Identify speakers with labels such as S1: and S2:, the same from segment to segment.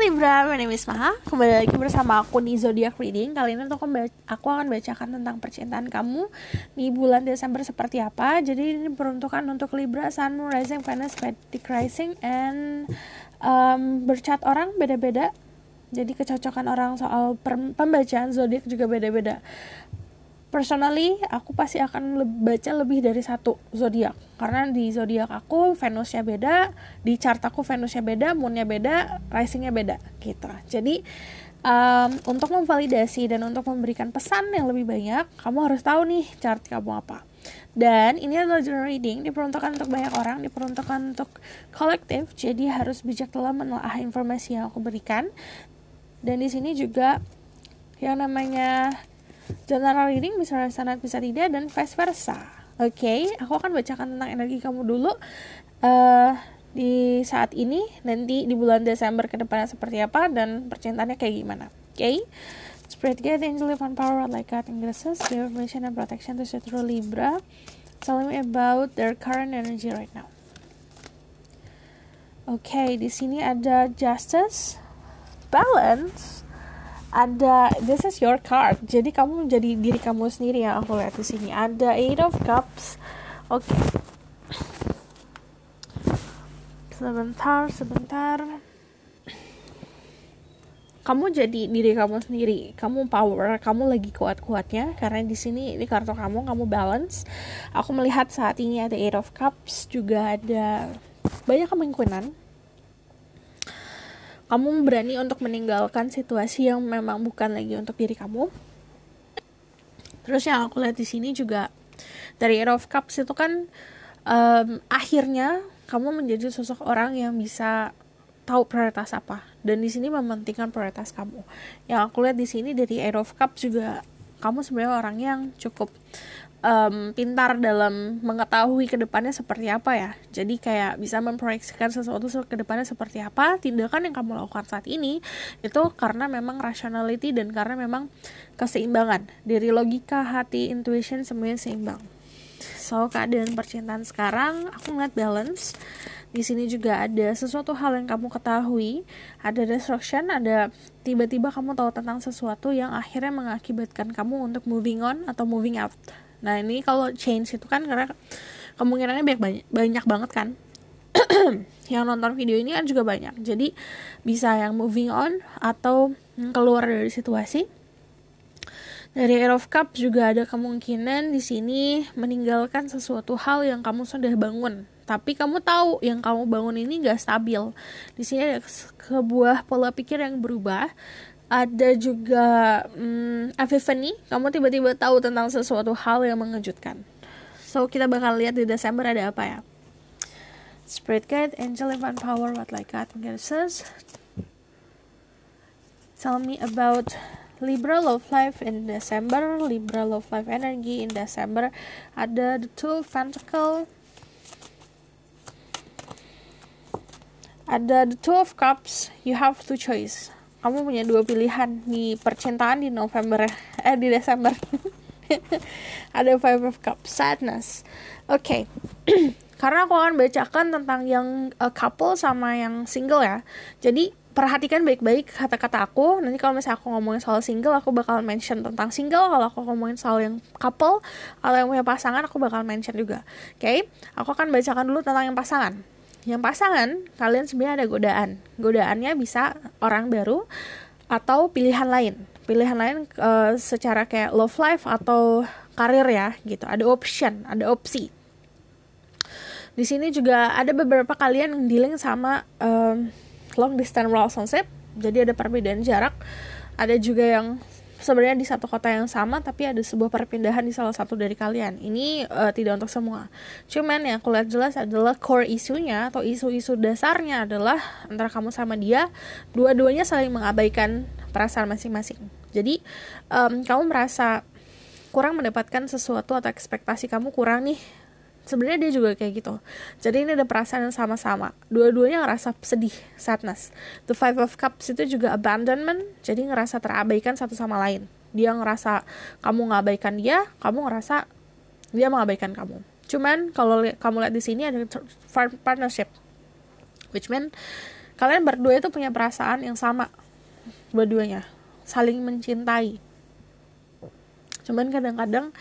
S1: Libra, my name is Maha. Kembali lagi bersama aku di Zodiac Reading. Kali ini aku akan bacakan tentang percintaan kamu di bulan Desember seperti apa. Jadi ini peruntukan untuk Libra, Sun, Moon, Rising, Venus, Vedic Rising, and bercat orang beda-beda. Jadi kecocokan orang soal pembacaan zodiak juga beda-beda. Personally, aku pasti akan baca lebih dari satu zodiak, karena di zodiak aku Venusnya beda, di chart aku Venusnya beda, Moonnya beda, Risingnya beda, gitu. Jadi untuk memvalidasi dan untuk memberikan pesan yang lebih banyak, kamu harus tahu nih chart kamu apa. Dan ini adalah general reading, diperuntukkan untuk banyak orang, diperuntukkan untuk kolektif, jadi harus bijak dalam menelaah informasi yang aku berikan. Dan di sini juga yang namanya general reading bisa resonate bisa tidak dan vice versa. Oke, aku akan bacakan tentang energi kamu dulu di saat ini, nanti di bulan Desember ke depannya seperti apa dan percintaannya kayak gimana. Oke, Spirit Guide, Angel, Divine Power, like God, and Graces, give information and protection to Cetro Libra. Tell me about their current energy right now. Oke, di sini ada Justice, Balance, ada this is your card. Jadi kamu menjadi diri kamu sendiri yang aku lihat di sini. Ada Eight of Cups. Oke. Sebentar. Kamu jadi diri kamu sendiri. Kamu power, kamu lagi kuat-kuatnya karena di sini ini kartu kamu balance. Aku melihat saat ini ada Eight of Cups, juga ada banyak kemungkinan kamu berani untuk meninggalkan situasi yang memang bukan lagi untuk diri kamu. Terus yang aku lihat di sini juga dari Eight of Cups itu kan akhirnya kamu menjadi sosok orang yang bisa tahu prioritas apa, dan di sini mementingkan prioritas kamu. Yang aku lihat di sini dari Eight of Cups juga kamu sebenarnya orang yang cukup pintar dalam mengetahui kedepannya seperti apa ya. Jadi kayak bisa memproyeksikan sesuatu kedepannya seperti apa. Tindakan yang kamu lakukan saat ini itu karena memang rationality dan karena memang keseimbangan dari logika, hati, intuition, semuanya seimbang. So keadaan percintaan sekarang aku ngeliat balance. Di sini juga ada sesuatu hal yang kamu ketahui, ada destruction, ada tiba-tiba kamu tahu tentang sesuatu yang akhirnya mengakibatkan kamu untuk moving on atau moving out. Nah ini kalau change itu kan karena kemungkinannya banyak banget kan. Yang nonton video ini kan juga banyak. Jadi bisa yang moving on atau keluar dari situasi. Dari Eight of Cups juga ada kemungkinan di sini meninggalkan sesuatu hal yang kamu sudah bangun. Tapi kamu tahu yang kamu bangun ini gak stabil. Di sini ada sebuah pola pikir yang berubah. Ada juga epiphany, kamu tiba-tiba tahu tentang sesuatu hal yang mengejutkan. So kita bakal lihat di Desember ada apa ya. Spirit Guide, Angel, Divine Power, what like God, and Graces. Tell me about Libra Love Life in December, Libra Love Life Energy in December. Ada the Two of Pentacles, ada the Two of Cups. You have two choice. Kamu punya dua pilihan di percintaan di di Desember. Ada Five of Cups, sadness. Oke. Karena aku akan bacakan tentang yang couple sama yang single ya. Jadi perhatikan baik-baik kata-kata aku. Nanti kalau misalnya aku ngomongin soal single, aku bakal mention tentang single. Kalau aku ngomongin soal yang couple atau yang punya pasangan, aku bakal mention juga. Oke. Aku akan bacakan dulu tentang yang pasangan. Yang pasangan, kalian sebenarnya ada godaan. Godaannya bisa orang baru atau pilihan lain. Pilihan lain secara kayak love life atau karir ya, gitu. Ada option, ada opsi. Di sini juga ada beberapa kalian yang dealing sama long distance relationship. Jadi ada perbedaan jarak. Ada juga yang sebenarnya di satu kota yang sama tapi ada sebuah perpindahan di salah satu dari kalian. Ini tidak untuk semua. Cuman yang aku lihat jelas adalah core isunya atau isu-isu dasarnya adalah antara kamu sama dia, dua-duanya saling mengabaikan perasaan masing-masing. Jadi kamu merasa kurang mendapatkan sesuatu atau ekspektasi kamu kurang nih. Sebenarnya dia juga kayak gitu. Jadi ini ada perasaan yang sama-sama. Dua-duanya ngerasa sedih, sadness. The Five of Cups itu juga abandonment. Jadi ngerasa terabaikan satu sama lain. Dia ngerasa kamu ngabaikan dia, kamu ngerasa dia mengabaikan kamu. Cuman kalau kamu lihat di sini ada partnership, which mean kalian berdua itu punya perasaan yang sama, dua-duanya saling mencintai. Cuman kadang-kadang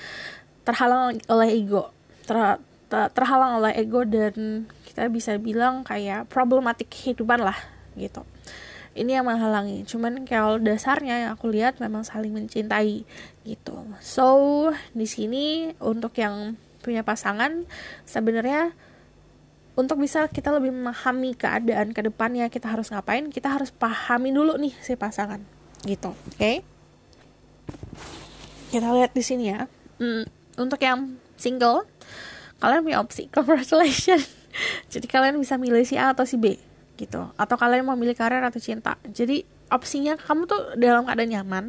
S1: terhalang oleh ego, terhalang oleh ego, dan kita bisa bilang kayak problematik kehidupan lah gitu. Ini yang menghalangi. Cuman kalau dasarnya yang aku lihat memang saling mencintai gitu. So di sini untuk yang punya pasangan, sebenarnya untuk bisa kita lebih memahami keadaan ke depannya, kita harus ngapain, kita harus pahami dulu nih si pasangan gitu. Oke? Kita lihat di sini ya. Untuk yang single, kalian punya opsi, congratulations. Jadi kalian bisa milih si A atau si B gitu, atau kalian mau milih karir atau cinta. Jadi opsinya kamu tuh dalam keadaan nyaman.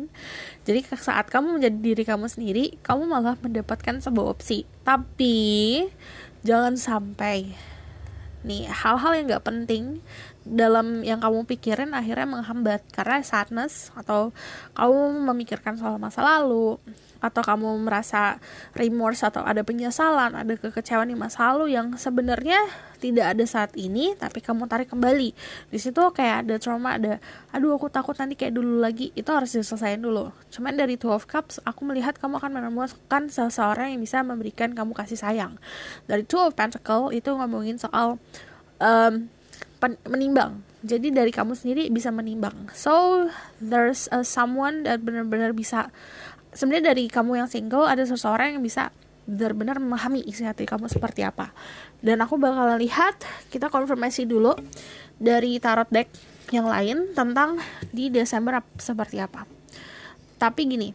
S1: Jadi saat kamu menjadi diri kamu sendiri, kamu malah mendapatkan sebuah opsi. Tapi jangan sampai nih hal-hal yang gak penting dalam yang kamu pikirin akhirnya menghambat karena sadness, atau kamu memikirkan soal masa lalu, atau kamu merasa remorse atau ada penyesalan, ada kekecewaan di masa lalu yang sebenarnya tidak ada saat ini, tapi kamu tarik kembali. Di situ kayak ada trauma, ada aduh aku takut nanti kayak dulu lagi, itu harus diselesaikan dulu. Cuman dari Two of Cups aku melihat kamu akan menemukan seseorang yang bisa memberikan kamu kasih sayang. Dari Two of Pentacles itu ngomongin soal menimbang. Jadi dari kamu sendiri bisa menimbang. So there's someone that benar-benar bisa, sebenarnya dari kamu yang single ada seseorang yang bisa benar-benar memahami isi hati kamu seperti apa. Dan aku bakalan lihat, kita konfirmasi dulu dari tarot deck yang lain tentang di Desember seperti apa. Tapi gini,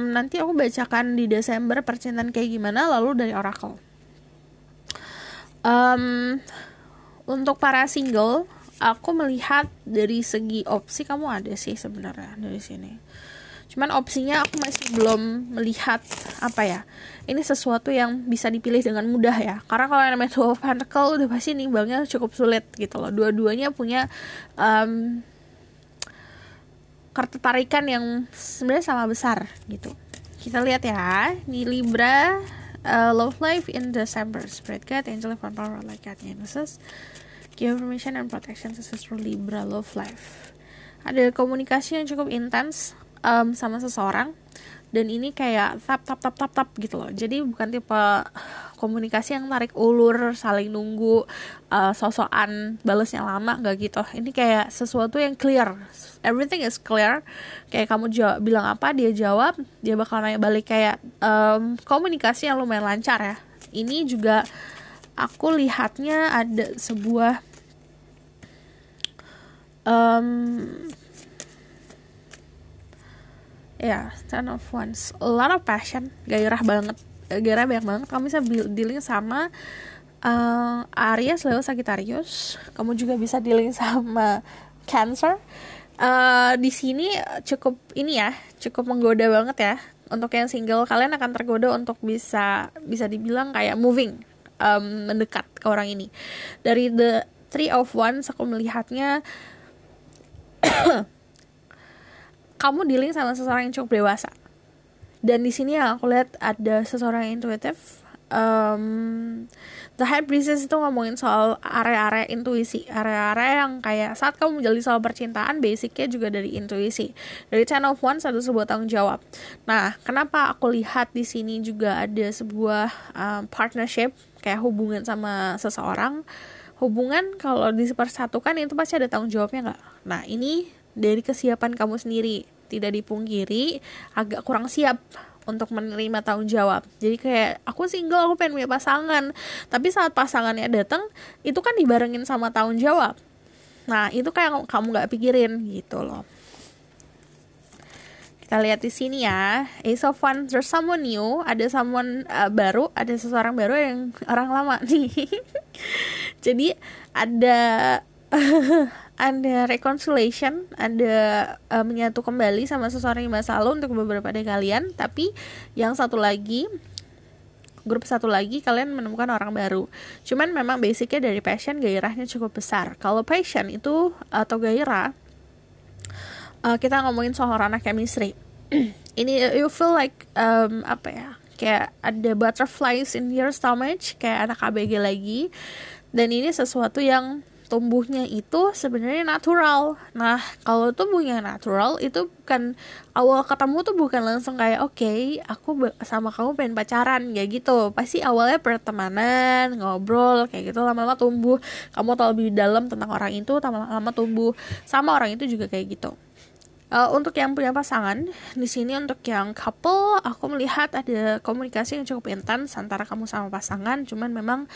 S1: nanti aku bacakan di Desember percintaan kayak gimana, lalu dari Oracle. Untuk para single, aku melihat dari segi opsi kamu ada sih sebenarnya dari sini. Cuman opsinya aku masih belum melihat apa ya. Ini sesuatu yang bisa dipilih dengan mudah ya. Karena kalau yang namanya Two of Pentacles udah pasti nimbangnya cukup sulit gitu loh. Dua-duanya punya ketertarikan yang sebenarnya sama besar gitu. Kita lihat ya, di Libra, love life in December, Spirit Guide, Angel of Power, like God, Genesis, give information and protection to Libra love life. Ada komunikasi yang cukup intens sama seseorang, dan ini kayak tap gitu loh. Jadi bukan tipe komunikasi yang tarik ulur, saling nunggu, sosokan balesnya lama, nggak gitu. Ini kayak sesuatu yang clear, everything is clear. Kayak kamu bilang apa, dia jawab, dia bakal nanya balik, kayak komunikasi yang lumayan lancar ya. Ini juga aku lihatnya ada sebuah Ten of Wands, a lot of passion, gairah banyak banget. Kamu bisa dealing sama Aries, Leo, Sagittarius. Kamu juga bisa dealing sama Cancer. Di sini cukup menggoda banget ya. Untuk yang single, kalian akan tergoda untuk bisa dibilang kayak moving, mendekat ke orang ini. Dari the Three of Wands aku melihatnya kamu dealing sama seseorang yang cukup dewasa. Dan di sini yang aku lihat ada seseorang yang intuitif. The High Priestess itu ngomongin soal area-area intuisi, area-area yang kayak saat kamu menjalani soal percintaan, basicnya juga dari intuisi. Dari Ten of Wands ada sebuah tanggung jawab. Nah, kenapa aku lihat di sini juga ada sebuah partnership, kayak hubungan sama seseorang. Hubungan kalau dipersatukan itu pasti ada tanggung jawabnya nggak? Nah, ini dari kesiapan kamu sendiri. Tidak dipungkiri agak kurang siap untuk menerima tanggung jawab. Jadi kayak aku single, aku pengen punya pasangan, tapi saat pasangannya datang itu kan dibarengin sama tanggung jawab. Nah, itu kayak kamu nggak pikirin gitu loh. Kita lihat di sini ya, Ace of Wands, there's someone new, ada someone baru, ada seseorang baru yang orang lama nih. Jadi ada ada reconciliation, ada menyatu kembali sama seseorang yang masa lalu untuk beberapa dari kalian. Tapi yang grup satu lagi kalian menemukan orang baru. Cuman memang basicnya dari passion, gairahnya cukup besar. Kalau passion itu atau gairah, kita ngomongin soal ranah chemistry. Ini you feel like kayak ada butterflies in your stomach, kayak anak ABG lagi. Dan ini sesuatu yang tumbuhnya itu sebenarnya natural. Nah, kalau tumbuhnya natural itu bukan awal ketemu tuh bukan langsung kayak oke, aku sama kamu pengen pacaran kayak gitu. Pasti awalnya pertemanan, ngobrol kayak gitu, lama-lama tumbuh. Kamu tahu lebih dalam tentang orang itu, lama-lama tumbuh sama orang itu juga kayak gitu. Untuk yang punya pasangan, di sini untuk yang couple, aku melihat ada komunikasi yang cukup intens antara kamu sama pasangan. Cuman memang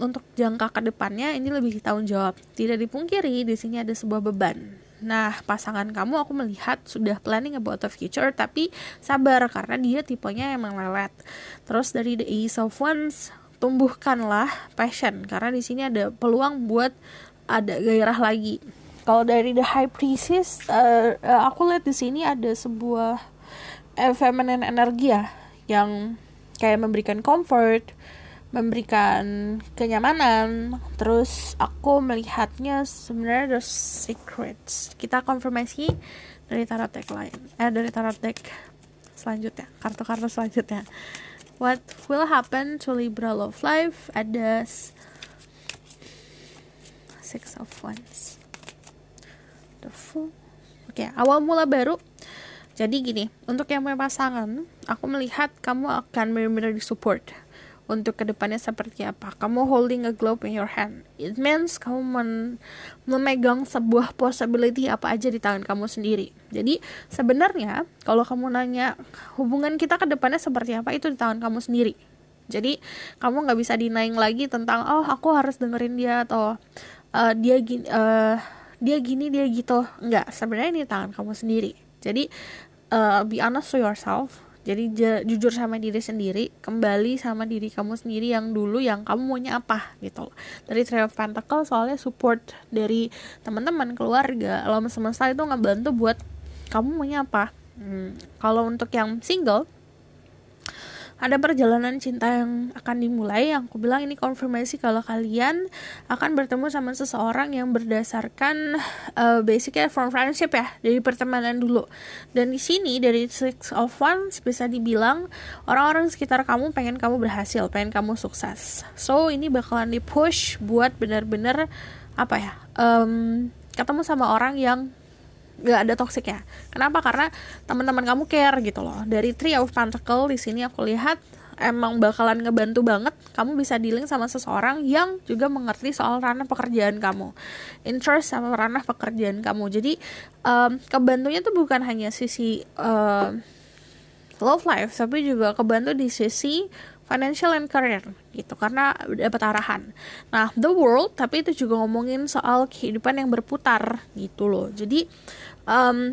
S1: untuk jangka ke depannya ini lebih tanggung jawab. Tidak dipungkiri di sini ada sebuah beban. Nah, pasangan kamu aku melihat sudah planning about the future, tapi sabar karena dia tipenya emang lelet. Terus dari the Ace of Wands, tumbuhkanlah passion karena di sini ada peluang buat ada gairah lagi. Kalau dari the High Priestess, aku lihat di sini ada sebuah feminine energi ya, yang kayak memberikan comfort, memberikan kenyamanan. Terus aku melihatnya sebenarnya the secrets. Kita konfirmasi dari tarot deck lain, dari tarot deck selanjutnya, kartu-kartu selanjutnya. What will happen to Libra love life? Ada Six of Wands. Oke, awal mula baru. Jadi gini, untuk yang punya pasangan, aku melihat kamu akan benar-benar disupport untuk kedepannya seperti apa. Kamu holding a globe in your hand. It means kamu memegang sebuah possibility apa aja di tangan kamu sendiri. Jadi sebenarnya kalau kamu nanya hubungan kita kedepannya seperti apa, itu di tangan kamu sendiri. Jadi kamu nggak bisa denying lagi tentang aku harus dengerin dia atau dia gini dia gitu. Enggak, sebenarnya ini tangan kamu sendiri. Jadi be honest to yourself. Jadi jujur sama diri sendiri, kembali sama diri kamu sendiri yang dulu, yang kamu maunya apa gitu. Dari Three of Pentacles soalnya support dari teman-teman, keluarga, alam semesta itu ngebantu buat kamu maunya apa. Kalau untuk yang single, ada perjalanan cinta yang akan dimulai. Yang aku bilang ini konfirmasi kalau kalian akan bertemu sama seseorang yang berdasarkan basicnya from friendship ya, dari pertemanan dulu. Dan di sini dari Six of Wands bisa dibilang orang-orang sekitar kamu pengen kamu berhasil, pengen kamu sukses. So ini bakalan di-push buat benar-benar ketemu sama orang yang gak ada toxic ya. Kenapa? Karena teman-teman kamu care gitu loh. Dari Three of Pentacles di sini aku lihat emang bakalan ngebantu banget kamu bisa dealing sama seseorang yang juga mengerti soal ranah pekerjaan kamu, interest sama ranah pekerjaan kamu. Jadi kebantunya tuh bukan hanya sisi love life, tapi juga kebantu di sisi financial and career gitu, karena dapat arahan. Nah, the world, tapi itu juga ngomongin soal kehidupan yang berputar gitu loh. Jadi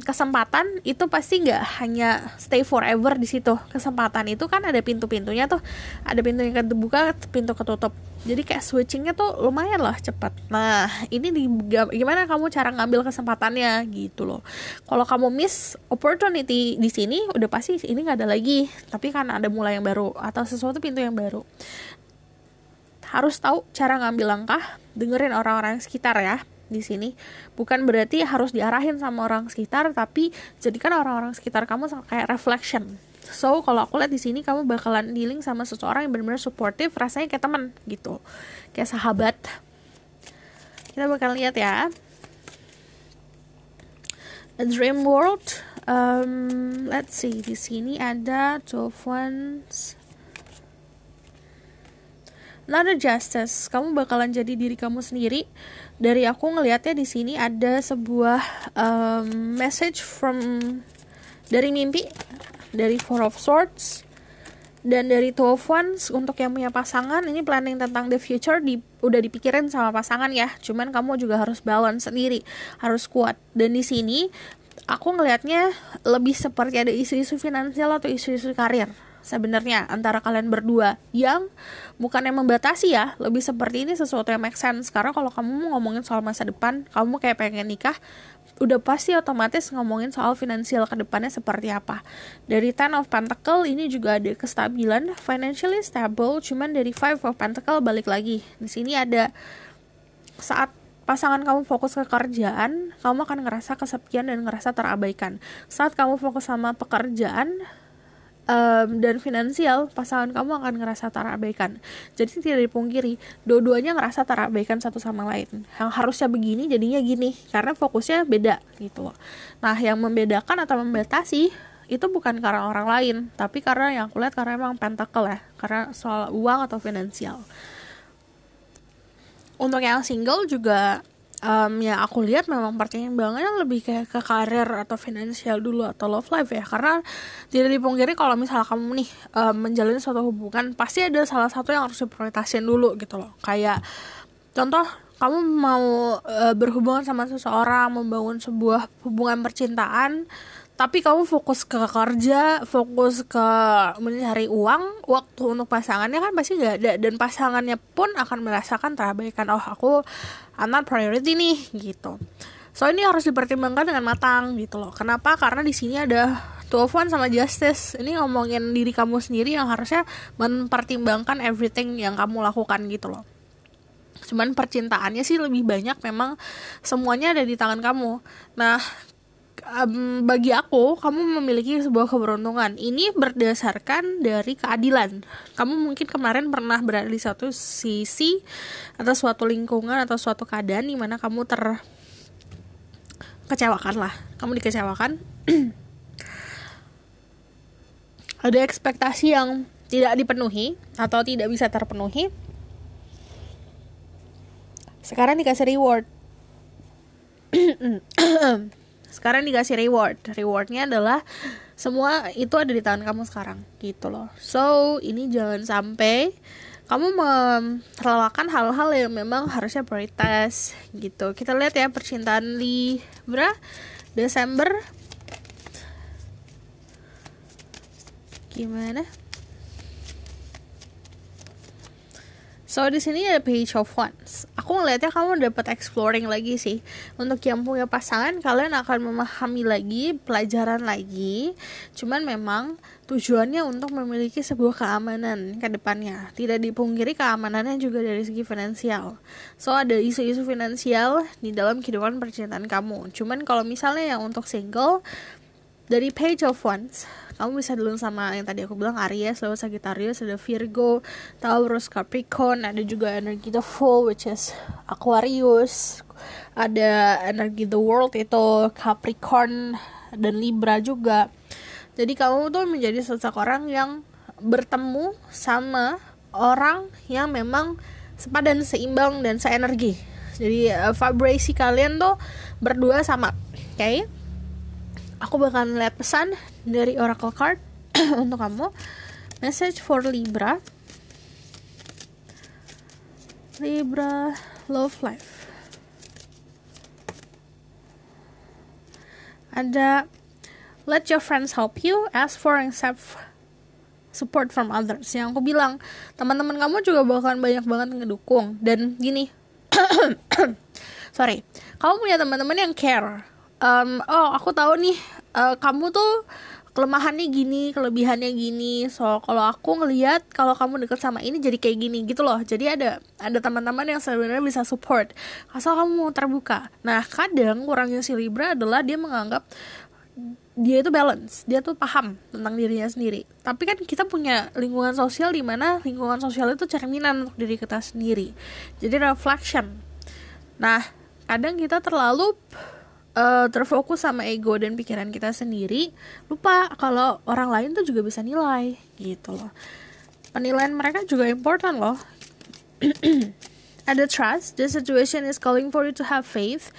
S1: kesempatan itu pasti nggak hanya stay forever di situ. Kesempatan itu kan ada pintu-pintunya tuh, ada pintu yang kebuka, pintu ketutup. Jadi kayak switchingnya tuh lumayan lah cepat. Nah, ini gimana kamu cara ngambil kesempatannya gitu loh. Kalau kamu miss opportunity di sini, udah pasti ini nggak ada lagi. Tapi kan ada mulai yang baru atau sesuatu pintu yang baru. Harus tahu cara ngambil langkah, dengerin orang-orang sekitar ya. Di sini bukan berarti harus diarahin sama orang sekitar, tapi jadikan orang-orang sekitar kamu kayak reflection. So kalau aku lihat di sini kamu bakalan dealing sama seseorang yang benar-benar supportive, rasanya kayak teman gitu, kayak sahabat. Kita bakal lihat ya. A dream world. Let's see, di sini ada Two of Wands. Another justice, kamu bakalan jadi diri kamu sendiri. Dari aku ngelihatnya di sini ada sebuah message dari mimpi, dari Four of Swords, dan dari Two of Wands. Untuk yang punya pasangan, ini planning tentang the future udah dipikirin sama pasangan ya. Cuman kamu juga harus balance sendiri, harus kuat. Dan di sini aku ngelihatnya lebih seperti ada isu-isu finansial atau isu-isu karir sebenarnya antara kalian berdua, yang bukan yang membatasi ya, lebih seperti ini sesuatu yang make sense. Karena kalau kamu mau ngomongin soal masa depan, kamu kayak pengen nikah, udah pasti otomatis ngomongin soal finansial ke depannya seperti apa. Dari Ten of Pentacles ini juga ada kestabilan, financially stable. Cuman dari Five of Pentacles balik lagi, di sini ada saat pasangan kamu fokus ke kerjaan, kamu akan ngerasa kesepian dan ngerasa terabaikan. Saat kamu fokus sama pekerjaan, dan finansial, pasangan kamu akan ngerasa terabaikan. Jadi tidak dipungkiri, dua-duanya ngerasa terabaikan satu sama lain. Yang harusnya begini jadinya gini, karena fokusnya beda gitu loh. Nah, yang membedakan atau membatasi itu bukan karena orang lain, tapi karena yang aku lihat karena emang pentacle ya, karena soal uang atau finansial. Untuk yang single juga yang aku lihat memang pertimbangannya lebih kayak ke karir atau finansial dulu atau love life ya, karena tidak dipungkiri kalau misalnya kamu nih menjalani suatu hubungan, pasti ada salah satu yang harus diprioritasin dulu gitu loh. Kayak contoh, kamu mau berhubungan sama seseorang, membangun sebuah hubungan percintaan, tapi kamu fokus ke kerja, fokus ke mencari uang, waktu untuk pasangannya kan pasti gak ada, dan pasangannya pun akan merasakan terabaikan. Oh, aku I'm not priority nih gitu. So ini harus dipertimbangkan dengan matang gitu loh. Kenapa? Karena di sini ada Two of Wands sama Justice. Ini ngomongin diri kamu sendiri yang harusnya mempertimbangkan everything yang kamu lakukan gitu loh. Cuman percintaannya sih lebih banyak, memang semuanya ada di tangan kamu. Nah, bagi aku, kamu memiliki sebuah keberuntungan. Ini berdasarkan dari keadilan. Kamu mungkin kemarin pernah berada di satu sisi atau suatu lingkungan atau suatu keadaan di mana kamu terkecewakan lah. Kamu dikecewakan. Ada ekspektasi yang tidak dipenuhi atau tidak bisa terpenuhi. Sekarang dikasih reward. Sekarang dikasih reward. Rewardnya adalah semua itu ada di tangan kamu sekarang gitu loh. So ini jangan sampai kamu merelakan hal-hal yang memang harusnya prioritas gitu. Kita lihat ya percintaan Libra Desember gimana. So di sini ada Page of Wands. Aku ngeliatnya kamu dapat exploring lagi sih. Untuk yang punya pasangan, kalian akan memahami lagi, pelajaran lagi. Cuman memang tujuannya untuk memiliki sebuah keamanan ke depannya. Tidak dipungkiri keamanannya juga dari segi finansial. So ada isu-isu finansial di dalam kehidupan percintaan kamu. Cuman kalau misalnya yang untuk single, dari Page of Wands, kamu bisa dulu sama yang tadi aku bilang, Aries, lalu Sagittarius, ada Virgo, Taurus, Capricorn, ada juga energi The Fool, which is Aquarius, ada energi The World, itu Capricorn, dan Libra juga. Jadi kamu tuh menjadi seseorang yang bertemu sama orang yang memang sepadan, seimbang, dan seenergi. Jadi vibrasi kalian tuh berdua sama, oke? Okay? Aku bakal lihat pesan dari Oracle Card untuk kamu. Message for Libra. Libra Love Life. Ada let your friends help you, ask for and accept support from others. Yang aku bilang, teman-teman kamu juga bakalan banyak banget ngedukung. Dan gini, sorry, kamu punya teman-teman yang care. Aku tahu nih, kamu tuh kelemahannya gini, kelebihannya gini. So kalau aku ngelihat kalau kamu deket sama ini jadi kayak gini gitu loh. Jadi ada teman-teman yang sebenarnya bisa support asal kamu mau terbuka. Nah kadang kurangnya si Libra adalah dia menganggap dia itu balance, dia tuh paham tentang dirinya sendiri. Tapi kan kita punya lingkungan sosial di mana lingkungan sosial itu cerminan untuk diri kita sendiri. Jadi reflection. Nah kadang kita terlalu terfokus sama ego dan pikiran kita sendiri, lupa kalau orang lain tuh juga bisa nilai gitu loh. Penilaian mereka juga important loh. Ada trust, the situation is calling for you to have faith.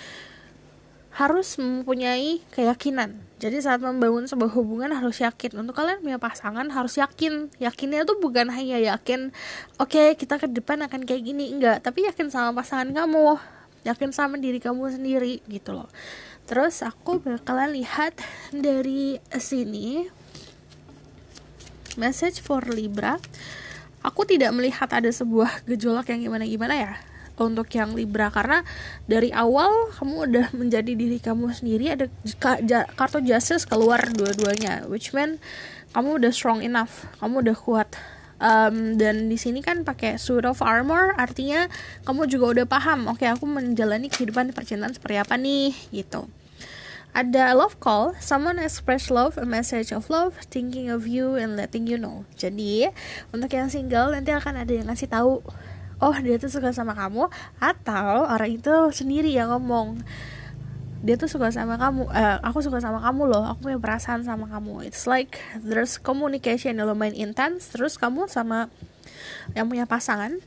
S1: Harus mempunyai keyakinan. Jadi saat membangun sebuah hubungan harus yakin. Untuk kalian punya pasangan harus yakin. Yakinnya tuh bukan hanya yakin oke, kita ke depan akan kayak gini, enggak, tapi yakin sama pasangan kamu, yakin sama diri kamu sendiri gitu loh. Terus aku bakalan lihat dari sini message for Libra. Aku tidak melihat ada sebuah gejolak yang gimana-gimana ya untuk yang Libra, karena dari awal kamu udah menjadi diri kamu sendiri. Ada kartu Justice keluar dua-duanya, which mean kamu udah strong enough, kamu udah kuat. Dan di sini kan pakai suit of armor, artinya kamu juga udah paham, oke, aku menjalani kehidupan percintaan seperti apa nih gitu. Ada love call, someone express love, a message of love, thinking of you and letting you know. Jadi untuk yang single nanti akan ada yang ngasih tahu, oh dia tuh suka sama kamu, atau orang itu sendiri yang ngomong, dia tuh suka sama kamu, aku suka sama kamu loh, aku punya perasaan sama kamu. It's like there's communication yang lumayan intense. Terus kamu sama yang punya pasangan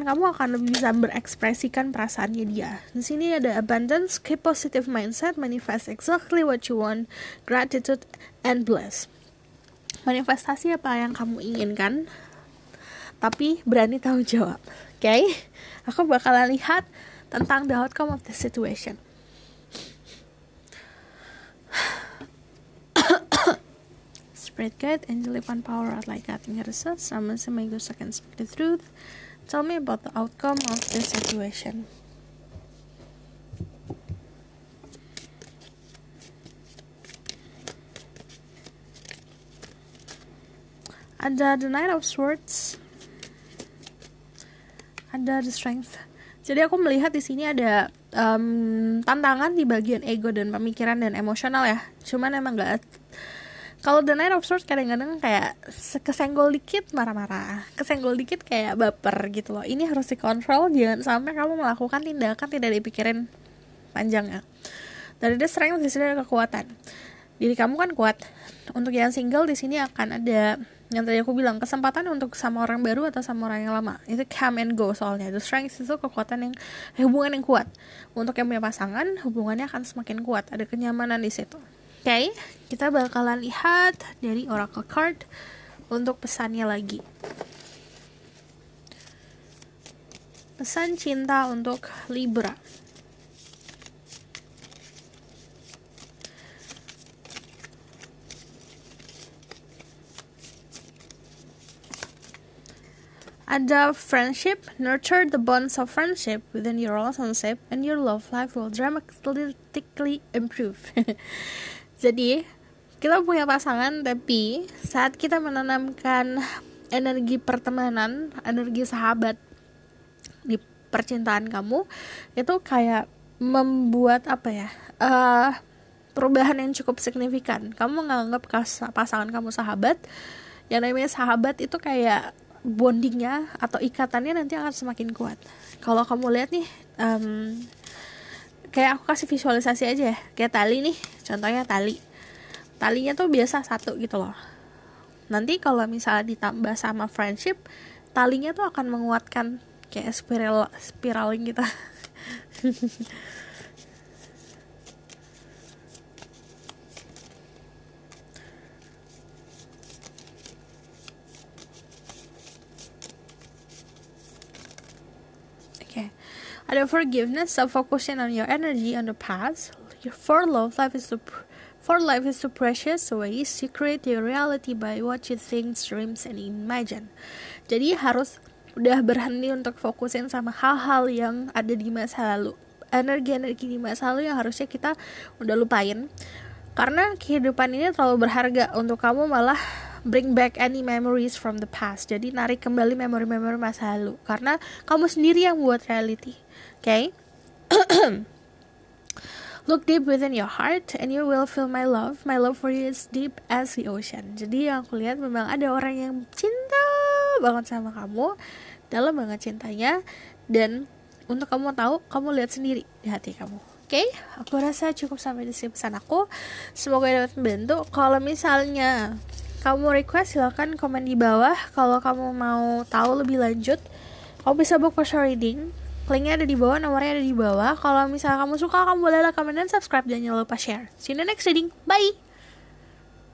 S1: kamu akan lebih bisa berekspresikan perasaannya dia. Di sini ada abundance, keep positive mindset, manifest exactly what you want, gratitude and bless. Manifestasi apa yang kamu inginkan, tapi berani tanggung jawab. Okay? Aku bakalan lihat tentang the outcome of the situation. Spirit guide, angel divine power, out like guiding herself, summons and make those I can speak the truth. Tell me about the outcome of this situation. Ada the Knight of Swords, ada the Strength. Jadi aku melihat di sini ada tantangan di bagian ego dan pemikiran dan emosional ya. Cuman emang gak, kalau the Knight of Swords kadang-kadang kayak kesenggol dikit marah-marah, kesenggol dikit kayak baper gitu loh. Ini harus dikontrol, jangan sampai kamu melakukan tindakan tidak dipikirin panjangnya. Dari the Strength di sini ada kekuatan. Diri kamu kan kuat. Untuk yang single di sini akan ada yang tadi aku bilang, kesempatan untuk sama orang baru atau sama orang yang lama. Itu come and go soalnya. The Strength itu kekuatan yang hubungan yang kuat. Untuk yang punya pasangan, hubungannya akan semakin kuat. Ada kenyamanan di situ. Oke, kita bakalan lihat dari Oracle card untuk pesannya lagi. Pesan cinta untuk Libra. Ada friendship, nurture the bonds of friendship within your relationship and your love life will dramatically improve. Jadi, kita punya pasangan, tapi saat kita menanamkan energi pertemanan, energi sahabat di percintaan kamu, itu kayak membuat perubahan yang cukup signifikan. Kamu menganggap pasangan kamu sahabat, yang namanya sahabat itu kayak bondingnya atau ikatannya nanti akan semakin kuat. Kalau kamu lihat nih, kayak aku kasih visualisasi aja ya, kayak tali nih, contohnya talinya tuh biasa satu gitu loh. Nanti kalau misalnya ditambah sama friendship, talinya tuh akan menguatkan kayak spiraling gitu. Ada forgiveness, so focusing on your energy on the past. For life is too precious, so you create your reality by what you think, dreams, and imagine. Jadi harus udah berhenti untuk fokusin sama hal-hal yang ada di masa lalu. Energi-energi di masa lalu yang harusnya kita udah lupain. Karena kehidupan ini terlalu berharga untuk kamu malah bring back any memories from the past. Jadi narik kembali memori-memori masa lalu. Karena kamu sendiri yang buat reality. Okay? Look deep within your heart and you will feel my love. My love for you is deep as the ocean. Jadi yang aku lihat memang ada orang yang cinta banget sama kamu, dalam banget cintanya. Dan untuk kamu tahu, kamu lihat sendiri di hati kamu. Oke, aku rasa cukup sampai di sini pesan aku. Semoga dapat membantu. Kalau misalnya kamu request, silahkan komen di bawah. Kalau kamu mau tahu lebih lanjut, kamu bisa book personal reading. Linknya ada di bawah, nomornya ada di bawah. Kalau misalnya kamu suka, kamu boleh komen dan subscribe. Dan jangan lupa share. See you in the next reading. Bye!